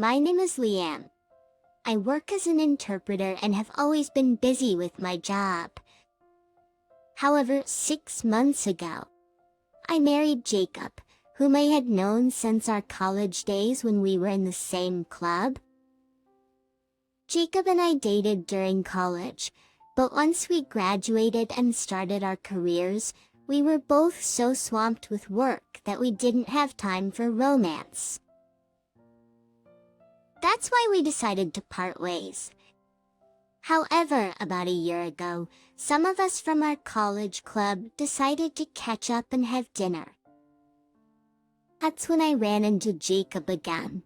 My name is Liam. I work as an interpreter and have always been busy with my job. However, 6 months ago, I married Jacob, whom I had known since our college days when we were in the same club. Jacob and I dated during college, but once we graduated and started our careers, we were both so swamped with work that we didn't have time for romance. That's why we decided to part ways. However, about a year ago, some of us from our college club decided to catch up and have dinner. That's when I ran into Jacob again.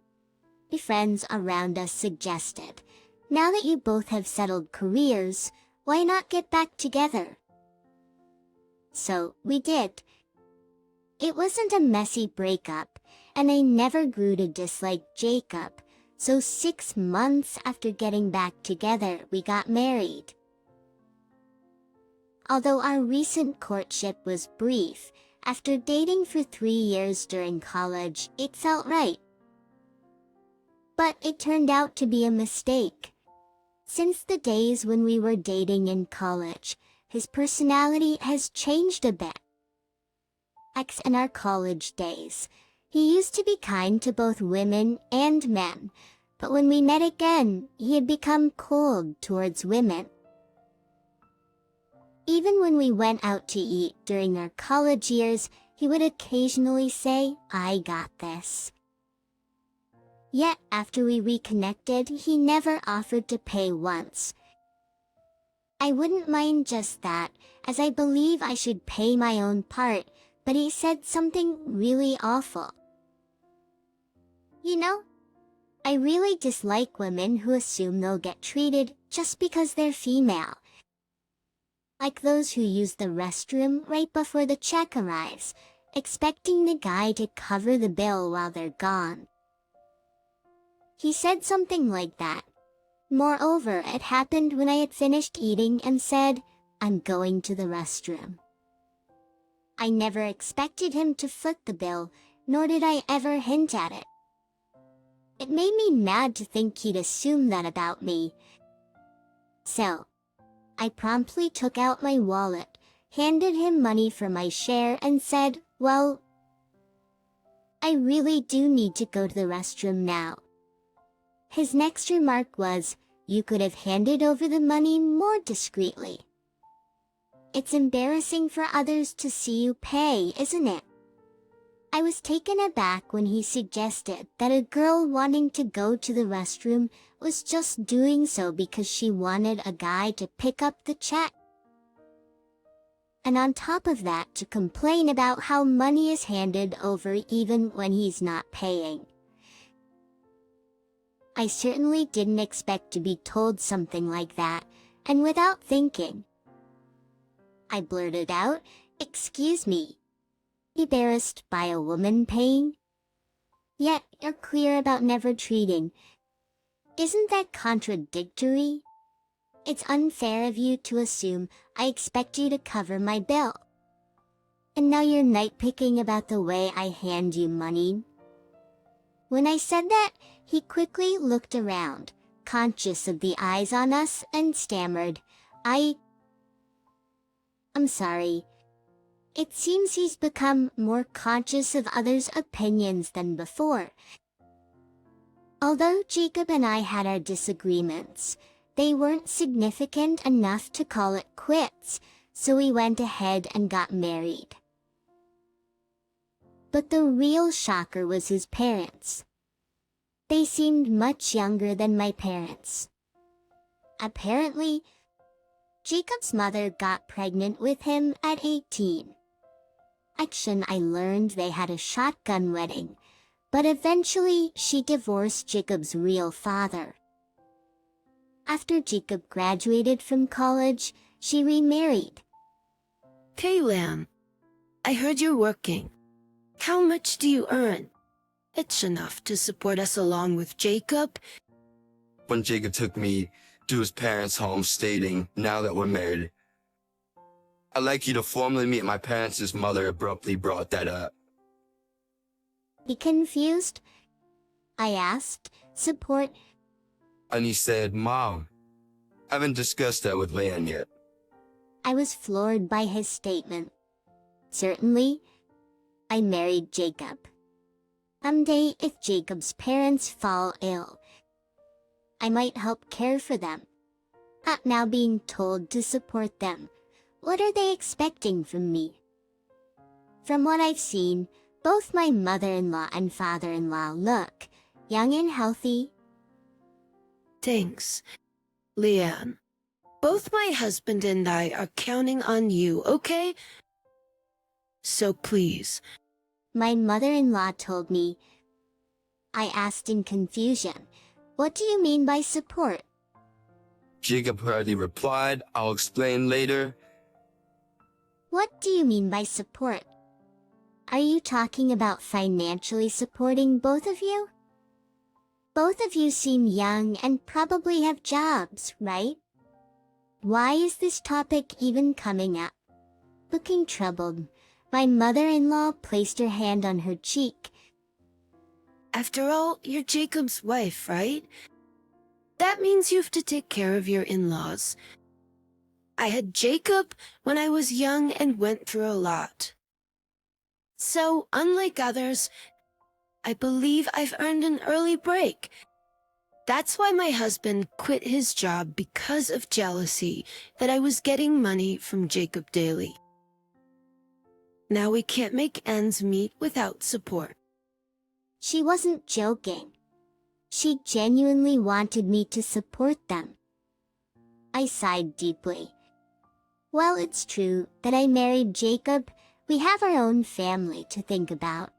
The friends around us suggested, now that you both have settled careers, why not get back together? So, we did. It wasn't a messy breakup, and I never grew to dislike Jacob, so 6 months after getting back together, we got married. Although our recent courtship was brief, after dating for 3 years during college, it felt right. But it turned out to be a mistake. Since the days when we were dating in college, his personality has changed a bit. In our college days, he used to be kind to both women and men, but when we met again, he had become cold towards women. Even when we went out to eat during our college years, he would occasionally say, "I got this." Yet after we reconnected, he never offered to pay once. I wouldn't mind just that, as I believe I should pay my own part, but he said something really awful. You know, I really dislike women who assume they'll get treated just because they're female. Like those who use the restroom right before the check arrives, expecting the guy to cover the bill while they're gone. He said something like that. Moreover, it happened when I had finished eating and said, "I'm going to the restroom." I never expected him to foot the bill, nor did I ever hint at it. It made me mad to think he'd assume that about me. So, I promptly took out my wallet, handed him money for my share, and said, "Well, I really do need to go to the restroom now." His next remark was, "You could have handed over the money more discreetly." It's embarrassing for others to see you pay, isn't it? I was taken aback when he suggested that a girl wanting to go to the restroom was just doing so because she wanted a guy to pick up the check. And on top of that, to complain about how money is handed over even when he's not paying. I certainly didn't expect to be told something like that, and without thinking, I blurted out, "Excuse me, embarrassed by a woman paying? Yet you're clear about never treating. Isn't that contradictory? It's unfair of you to assume I expect you to cover my bill. And now you're nitpicking about the way I hand you money." When I said that, he quickly looked around, conscious of the eyes on us, and stammered, I'm sorry. It seems he's become more conscious of others' opinions than before. Although Jacob and I had our disagreements, they weren't significant enough to call it quits, so we went ahead and got married. But the real shocker was his parents. They seemed much younger than my parents. Apparently, Jacob's mother got pregnant with him at 18. I learned they had a shotgun wedding, but eventually she divorced Jacob's real father. After Jacob graduated from college, she remarried. "Hey, Lam, I heard you're working. How much do you earn? It's enough to support us along with Jacob." When Jacob took me to his parents' home stating, "Now that we're married, I'd like you to formally meet my parents'" mother abruptly brought that up. He confused? I asked. Support? And he said, Mom, I haven't discussed that with Leanne yet. I was floored by his statement. Certainly, I married Jacob. Someday, if Jacob's parents fall ill, I might help care for them. Not now being told to support them. What are they expecting from me? From what I've seen, both my mother-in-law and father-in-law look young and healthy. Thanks, Leanne. Both my husband and I are counting on you, okay? So please. My mother-in-law told me. I asked in confusion, what do you mean by support? Jacob hurriedly replied, I'll explain later. What do you mean by support? Are you talking about financially supporting both of you? Both of you seem young and probably have jobs, right? Why is this topic even coming up? Looking troubled, my mother-in-law placed her hand on her cheek. After all, you're Jacob's wife, right? That means you have to take care of your in-laws. I had Jacob when I was young and went through a lot. So, unlike others, I believe I've earned an early break. That's why my husband quit his job because of jealousy that I was getting money from Jacob daily. Now we can't make ends meet without support. She wasn't joking. She genuinely wanted me to support them. I sighed deeply. Well, it's true that I married Jacob. We have our own family to think about.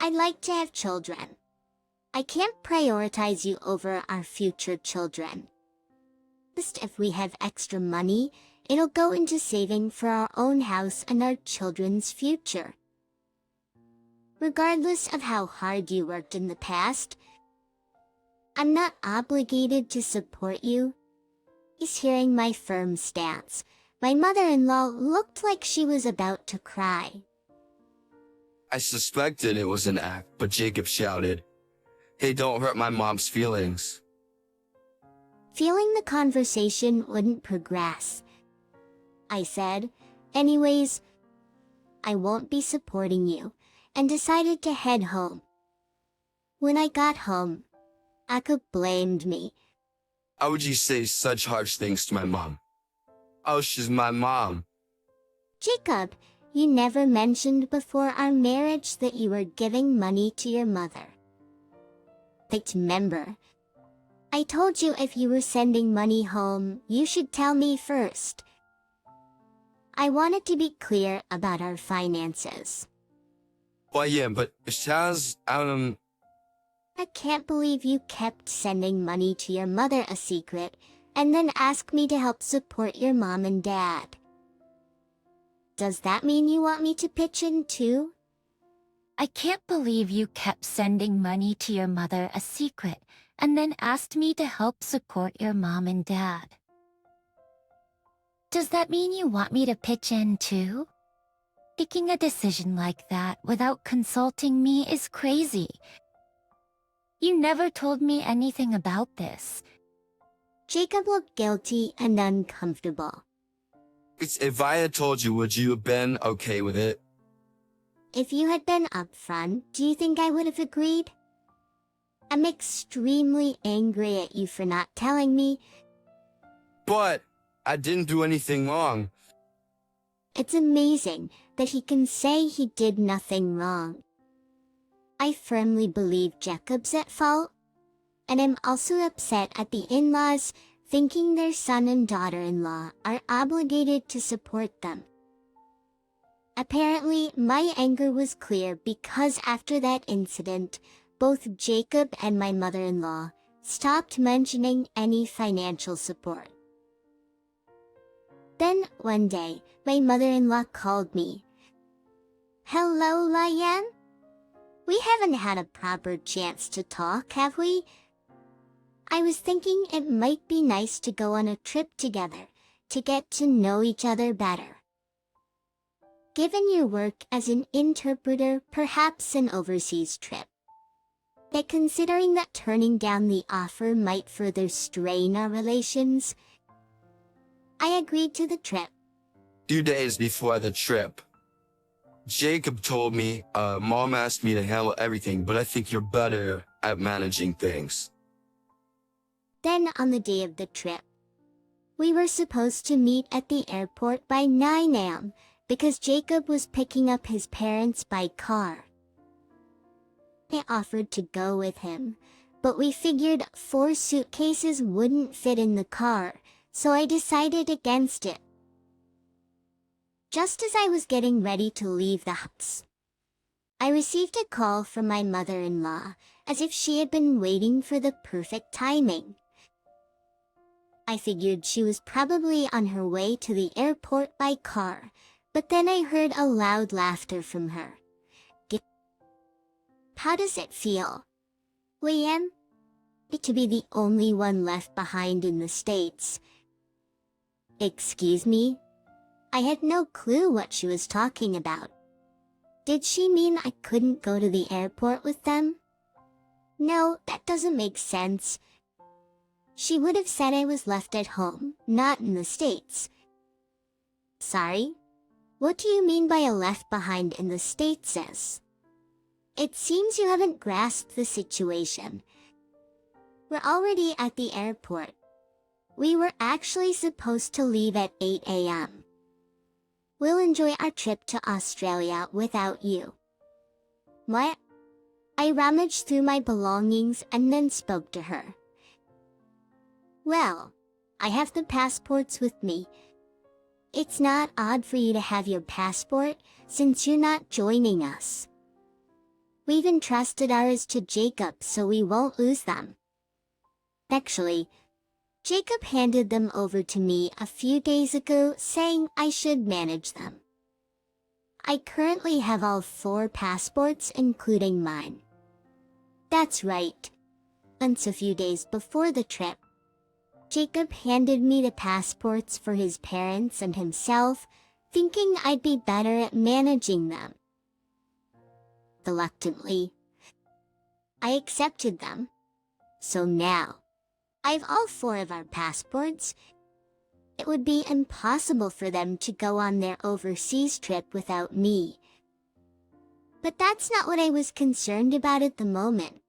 I'd like to have children. I can't prioritize you over our future children. Just if we have extra money, it'll go into saving for our own house and our children's future. Regardless of how hard you worked in the past, I'm not obligated to support you. He's hearing my firm stance. My mother-in-law looked like she was about to cry. I suspected it was an act, but Jacob shouted, Hey, don't hurt my mom's feelings. Feeling the conversation wouldn't progress, I said, anyways, I won't be supporting you, and decided to head home. When I got home, Jacob blamed me. How would you say such harsh things to my mom? Oh, she's my mom. Jacob, you never mentioned before our marriage that you were giving money to your mother. Remember, I told you if you were sending money home, you should tell me first. I wanted to be clear about our finances. Well, yeah, but Shaz, I can't believe you kept sending money to your mother a secret, and then asked me to help support your mom and dad. Does that mean you want me to pitch in too? I can't believe you kept sending money to your mother a secret and then asked me to help support your mom and dad. Does that mean you want me to pitch in too? Making a decision like that without consulting me is crazy. You never told me anything about this. Jacob looked guilty and uncomfortable. if I had told you, would you have been okay with it? If you had been upfront, do you think I would have agreed? I'm extremely angry at you for not telling me. But I didn't do anything wrong. It's amazing that he can say he did nothing wrong. I firmly believe Jacob's at fault, and I'm also upset at the in-laws thinking their son and daughter-in-law are obligated to support them. Apparently, my anger was clear because after that incident, both Jacob and my mother-in-law stopped mentioning any financial support. Then, one day, my mother-in-law called me. Hello, Liane? We haven't had a proper chance to talk, have we? I was thinking it might be nice to go on a trip together to get to know each other better. Given your work as an interpreter, perhaps an overseas trip. That considering that turning down the offer might further strain our relations, I agreed to the trip. 2 days before the trip, Jacob told me, Mom asked me to handle everything, but I think you're better at managing things. Then on the day of the trip, we were supposed to meet at the airport by 9 a.m. because Jacob was picking up his parents by car. I offered to go with him, but we figured 4 suitcases wouldn't fit in the car, so I decided against it. Just as I was getting ready to leave the house, I received a call from my mother-in-law, as if she had been waiting for the perfect timing. I figured she was probably on her way to the airport by car, but then I heard a loud laughter from her. How does it feel, Liam, to be the only one left behind in the States? Excuse me? I had no clue what she was talking about. Did she mean I couldn't go to the airport with them? No, that doesn't make sense. She would have said I was left at home, not in the States. Sorry? What do you mean by a left behind in the States, sis? It seems you haven't grasped the situation. We're already at the airport. We were actually supposed to leave at 8 a.m. We'll enjoy our trip to Australia without you. What? I rummaged through my belongings and then spoke to her. Well, I have the passports with me. It's not odd for you to have your passport since you're not joining us. We've entrusted ours to Jacob so we won't lose them. Actually, Jacob handed them over to me a few days ago saying I should manage them. I currently have all 4 passports including mine. That's right. Once a few days before the trip, Jacob handed me the passports for his parents and himself, thinking I'd be better at managing them. Reluctantly, I accepted them. So now, I have all 4 of our passports. It would be impossible for them to go on their overseas trip without me. But that's not what I was concerned about at the moment.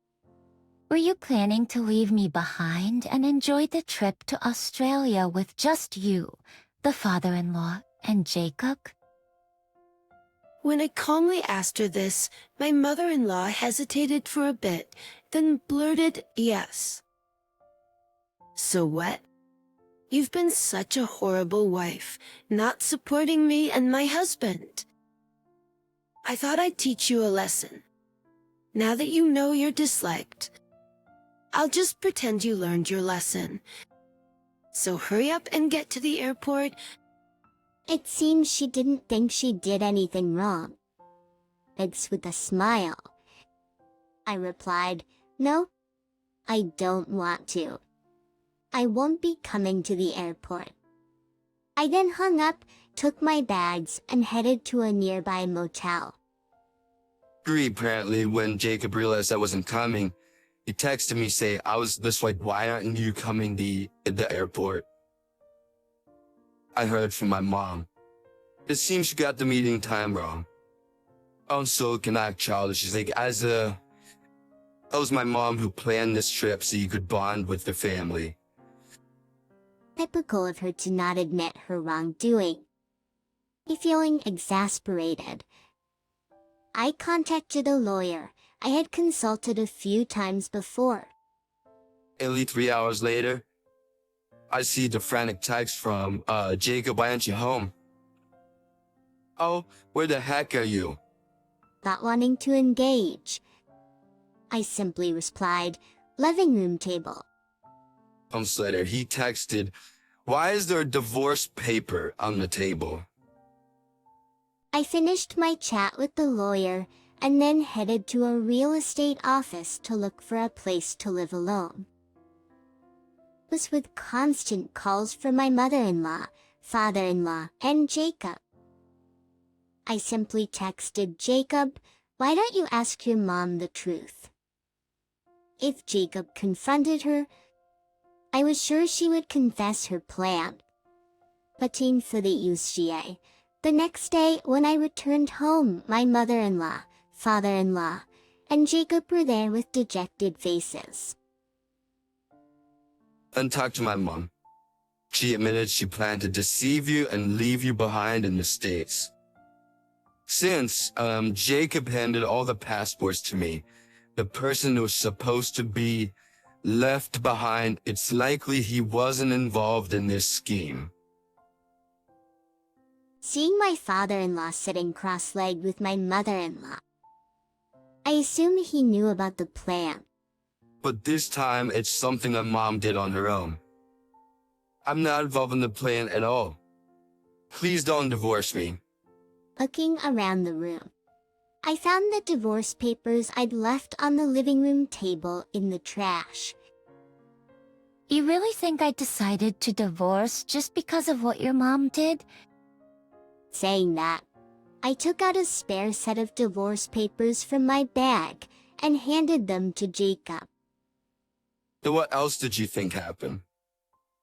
Were you planning to leave me behind and enjoy the trip to Australia with just you, the father-in-law, and Jacob? When I calmly asked her this, my mother-in-law hesitated for a bit, then blurted yes. So what? You've been such a horrible wife, not supporting me and my husband. I thought I'd teach you a lesson. Now that you know you're disliked, I'll just pretend you learned your lesson. So hurry up and get to the airport. It seems she didn't think she did anything wrong. It's with a smile. I replied, no, I don't want to. I won't be coming to the airport. I then hung up, took my bags, and headed to a nearby motel. Apparently, when Jacob realized I wasn't coming, he texted me saying, I was just like, why aren't you coming to the airport? I heard from my mom. It seems she got the meeting time wrong. I'm so can act childish. She's like, that was my mom who planned this trip so you could bond with the family. Typical of her to not admit her wrongdoing. Feeling exasperated, I contacted a lawyer I had consulted a few times before. Only 3 hours later, I see the frantic text from, Jacob, why aren't you home? Oh, where the heck are you? Not wanting to engage, I simply replied, living room table. Months later, he texted, why is there a divorce paper on the table? I finished my chat with the lawyer and then headed to a real estate office to look for a place to live alone. It was with constant calls from my mother-in-law, father-in-law, and Jacob. I simply texted Jacob, why don't you ask your mom the truth? If Jacob confronted her, I was sure she would confess her plan. But for the UCA. The next day, when I returned home, my mother-in-law, father-in-law, and Jacob were there with dejected faces. And talked to my mom. She admitted she planned to deceive you and leave you behind in the States. Since Jacob handed all the passports to me, the person who was supposed to be left behind, it's likely he wasn't involved in this scheme. Seeing my father-in-law sitting cross-legged with my mother-in-law, I assumed he knew about the plan. But this time, it's something that Mom did on her own. I'm not involved in the plan at all. Please don't divorce me. Looking around the room, I found the divorce papers I'd left on the living room table in the trash. You really think I decided to divorce just because of what your mom did? Saying that, I took out a spare set of divorce papers from my bag and handed them to Jacob. So what else did you think happened?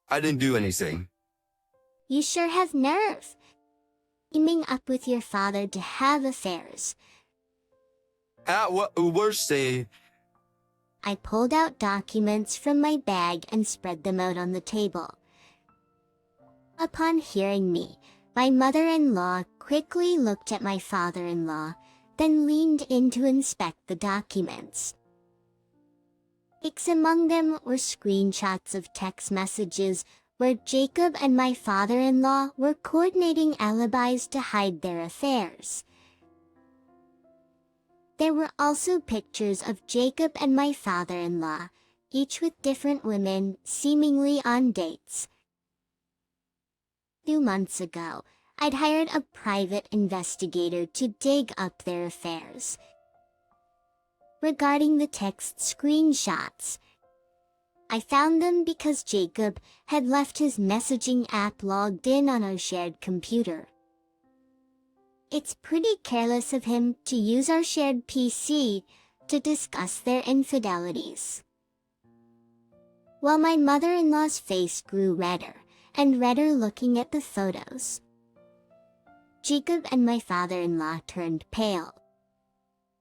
I didn't do anything. You sure have nerve. Teaming up with your father to have affairs. At what worst day? I pulled out documents from my bag and spread them out on the table. Upon hearing me, my mother-in-law quickly looked at my father-in-law, then leaned in to inspect the documents. Among them were screenshots of text messages where Jacob and my father-in-law were coordinating alibis to hide their affairs. There were also pictures of Jacob and my father-in-law, each with different women, seemingly on dates. 2 months ago, I'd hired a private investigator to dig up their affairs. Regarding the text screenshots, I found them because Jacob had left his messaging app logged in on our shared computer. It's pretty careless of him to use our shared PC to discuss their infidelities. While my mother-in-law's face grew redder and redder looking at the photos, Jacob and my father-in-law turned pale.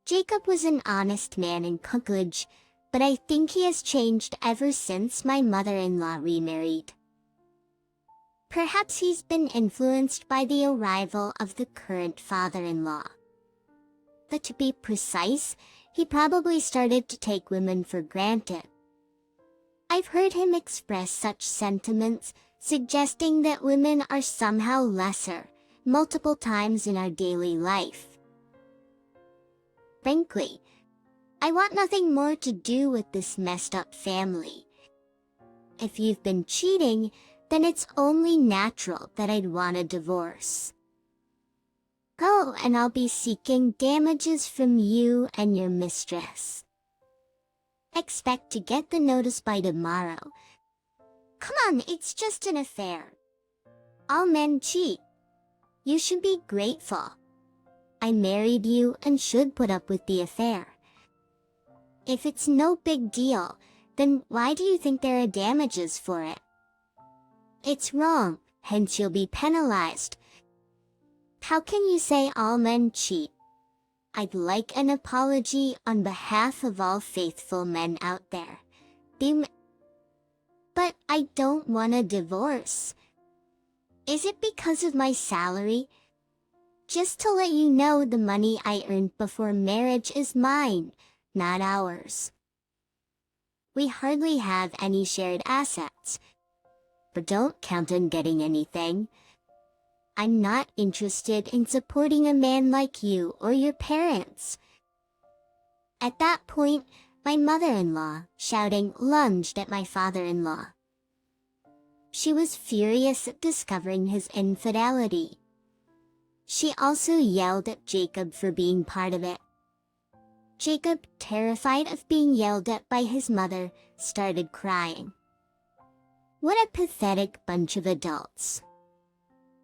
Jacob was an honest man in college, but I think he has changed ever since my mother-in-law remarried. Perhaps he's been influenced by the arrival of the current father-in-law. But to be precise, he probably started to take women for granted. I've heard him express such sentiments, suggesting that women are somehow lesser, multiple times in our daily life. Frankly, I want nothing more to do with this messed up family. If you've been cheating, then it's only natural that I'd want a divorce. Go, and I'll be seeking damages from you and your mistress. Expect to get the notice by tomorrow. Come on, it's just an affair. All men cheat. You should be grateful. I married you and should put up with the affair. If it's no big deal, then why do you think there are damages for it? It's wrong, hence you'll be penalized. How can you say all men cheat? I'd like an apology on behalf of all faithful men out there. But I don't want a divorce. Is it because of my salary? Just to let you know, the money I earned before marriage is mine, not ours. We hardly have any shared assets. But don't count on getting anything. I'm not interested in supporting a man like you or your parents. At that point, my mother-in-law, shouting, lunged at my father-in-law. She was furious at discovering his infidelity. She also yelled at Jacob for being part of it. Jacob, terrified of being yelled at by his mother, started crying. What a pathetic bunch of adults.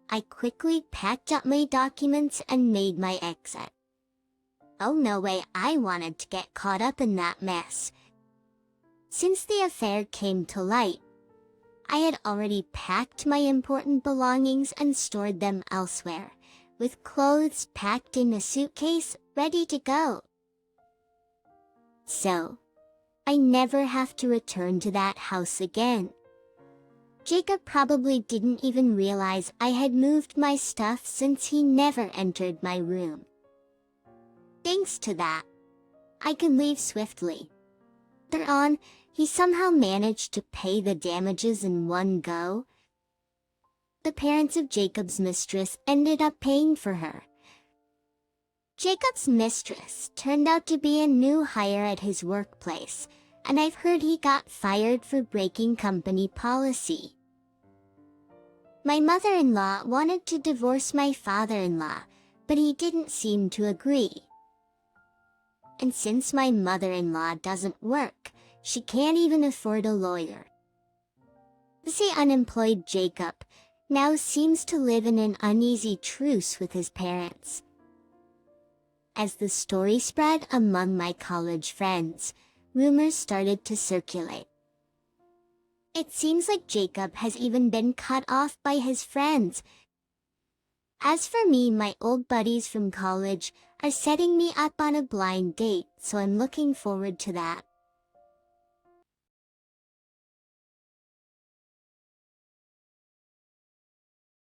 I quickly packed up my documents and made my exit. Oh, no way I wanted to get caught up in that mess. Since the affair came to light, I had already packed my important belongings and stored them elsewhere, with clothes packed in a suitcase ready to go. So, I never have to return to that house again. Jacob probably didn't even realize I had moved my stuff since he never entered my room. Thanks to that, I can leave swiftly. Later on, he somehow managed to pay the damages in one go. The parents of Jacob's mistress ended up paying for her. Jacob's mistress turned out to be a new hire at his workplace, and I've heard he got fired for breaking company policy. My mother-in-law wanted to divorce my father-in-law, but he didn't seem to agree. And since my mother-in-law doesn't work, she can't even afford a lawyer. The unemployed Jacob now seems to live in an uneasy truce with his parents. As the story spread among my college friends, rumors started to circulate. It seems like Jacob has even been cut off by his friends. As for me, my old buddies from college are setting me up on a blind date, so I'm looking forward to that.